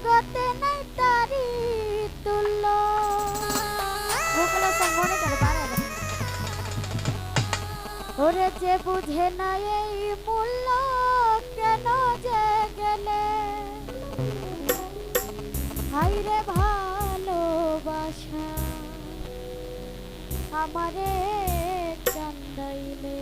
জগতে নাই তারি তুল্য ভোকলা সঙ্গ মনে করে পারে ওরে যে বুঝে না এই মূল্য কেন যে গেলে হাইরে ভালোবাসা আমারে কান্দাইলে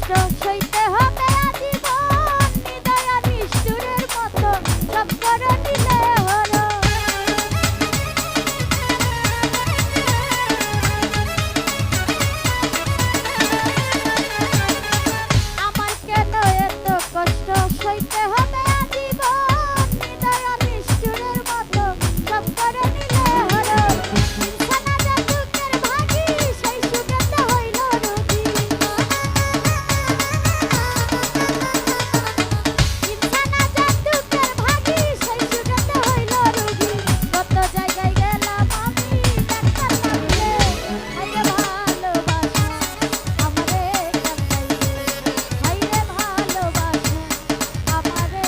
কষ্ট সইতে হবে আজীবন, হৃদয় নিষ্ঠুরের মতো সব করে নিলে হলো। আমার কেন এত কষ্ট সইতে হবে আজীবন, হৃদয় নিষ্ঠুরের মতো সব করে নিলে হলো। ইনসানা যে দুঃখের ভাগী সেই সুগন্ধ হইল রোগী। ইনসানা যে দুঃখের ভাগী সেই সুগন্ধ হইল রোগী। কত জায়গায় গেলাম আমি ডাক্তার নামলে, হাইরে ভালোবাসা আমারে কান্দাইলে, হাইরে ভালোবাসা আমারে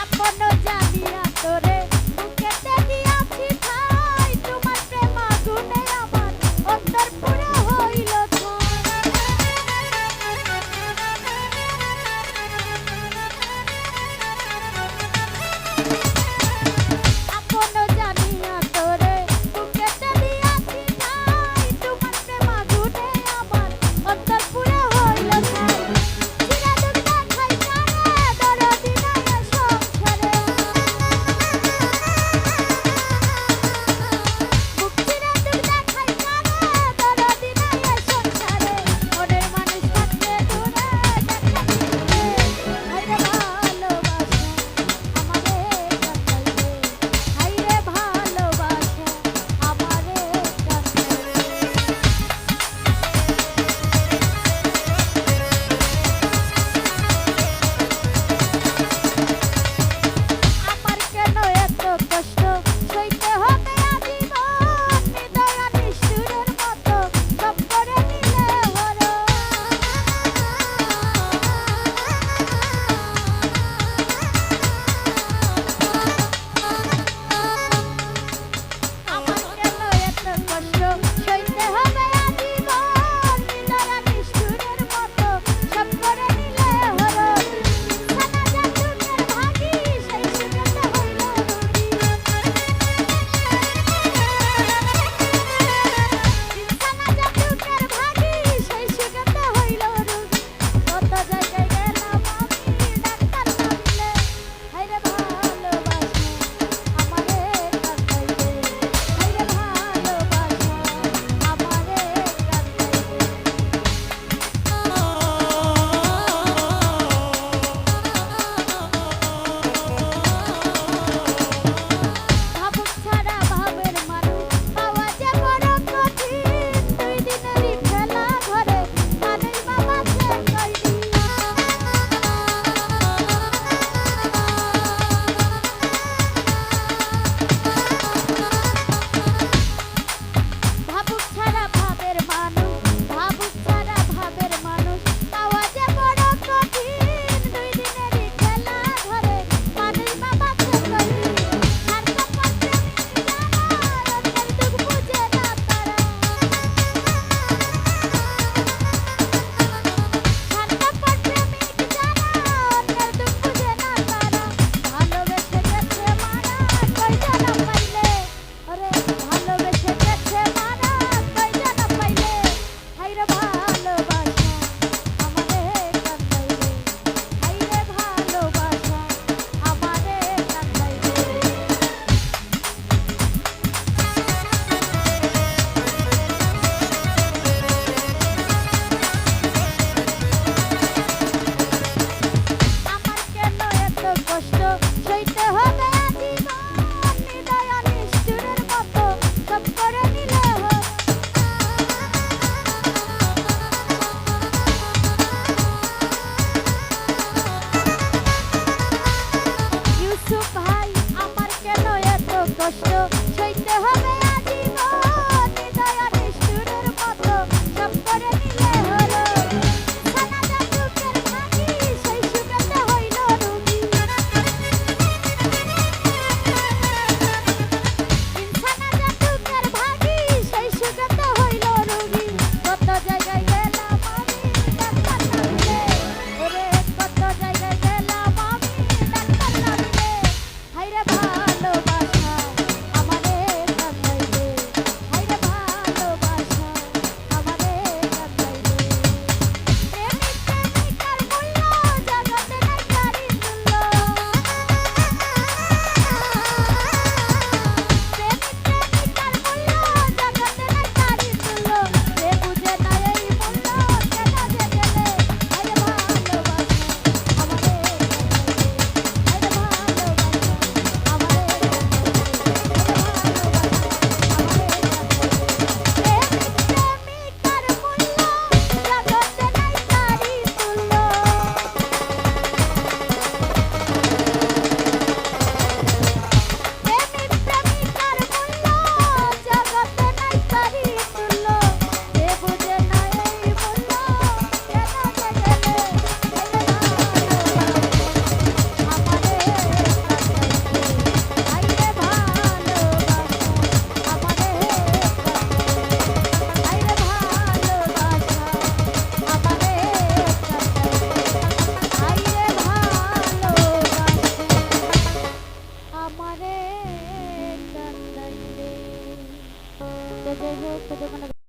আপন জানিয়া তোরে বুকেতে দিয়াছি ঠাই, তোমার প্রেম আগুনে আমার অন্তর পুরা হইল আপন জানিয়া তোরে বুকেতে দিয়াছি ঠাই, তোমার প্রেম আগুনে আমার অন্তর পুরা হইল ঠাই। চিরা দুঃখ দেখাই কারে দরদি নাই এ সংসারে, বুক চিরা দুঃখ দেখাই কারে দরদি নাই এ সংসারে। মনের মানুষ থাকলে দূরে ডাক্তার নিলে, হাইরে ভালোবাসা আমারে কান্দাইলে, হাইরে ভালোবাসা আমারে আমার কেন এত কষ্ট সইতে হবে আজীবন, হৃদয় নিষ্ঠুরের মতো সব করে নিলে হলো। আমার কেন এত কষ্ট সইতে হবে আজীবন, হৃদয় নিষ্ঠুরের মতো সব করে নিলে হলো। ইনসানা যে দুঃখের ভাগী সেই সুগন্ধ হইল রোগী। ইনসানা যে দুঃখের ভাগী সেই সুগন্ধ হইল রোগী। কত জায়গায় গেলাম আমি ডাক্তার নামলে, হাইরে ভালোবাসা আমারে কান্দাইলে, হাইরে ভালোবাসা আমারে ভাবুক ছাড়া ভাবের মানুষ পাওয়া যে বড় কঠিন, দুই দিনেরই খেলা ঘরে মানুষ বাবাছে কয়দিন। ভাবুক ছাড়া ভাবের মানুষ, ভাবুক ছাড়া ভাবের মানুষ পাওয়া যে বড় কঠিন, দুই দিনেরই খেলা ঘরে মানুষ বাবাছে কয়দিন। স্বার্থপর প্রেমিক যারা অন্যের দুঃখ বুঝে না তারা, স্বার্থপর প্রেমিক যারা অন্যের দুঃখ বুঝে না তারা, ভালোবেসে গেছে মারা কয়জন পাইলে, ওরে ভালোবেসে গেছে মারা কয়জন পাইলে, হাইরে ভালোবাসা আমারে কান্দাইলে, হাইরে ভালোবাসা আমারে কান্দাইলে। আমার কেন এত কষ্ট সইতে হবে আজীবন, হৃদয় নিষ্ঠুরের মতো সব করে নিলে হলো। ইউসুফ ভাই আমার কেন এত কষ্ট সইতে হবে আজীবন, হৃদয় নিষ্ঠুরের মতো সব করে নিলে হলো। ইনসানা যে দুঃখের ভাগী সেই সুগন্ধ হইল রোগী। ইনসানা যে দুঃখের ভাগী সেই সুগন্ধ হইল রোগী। কত জায়গায় গেলাম আমি ডাক্তার নামলে, ওরে কত জায়গায় গেলাম আমি ডাক্তার নামলে, হাইরে আমারে কান্দাইলে। তো যাই হোক,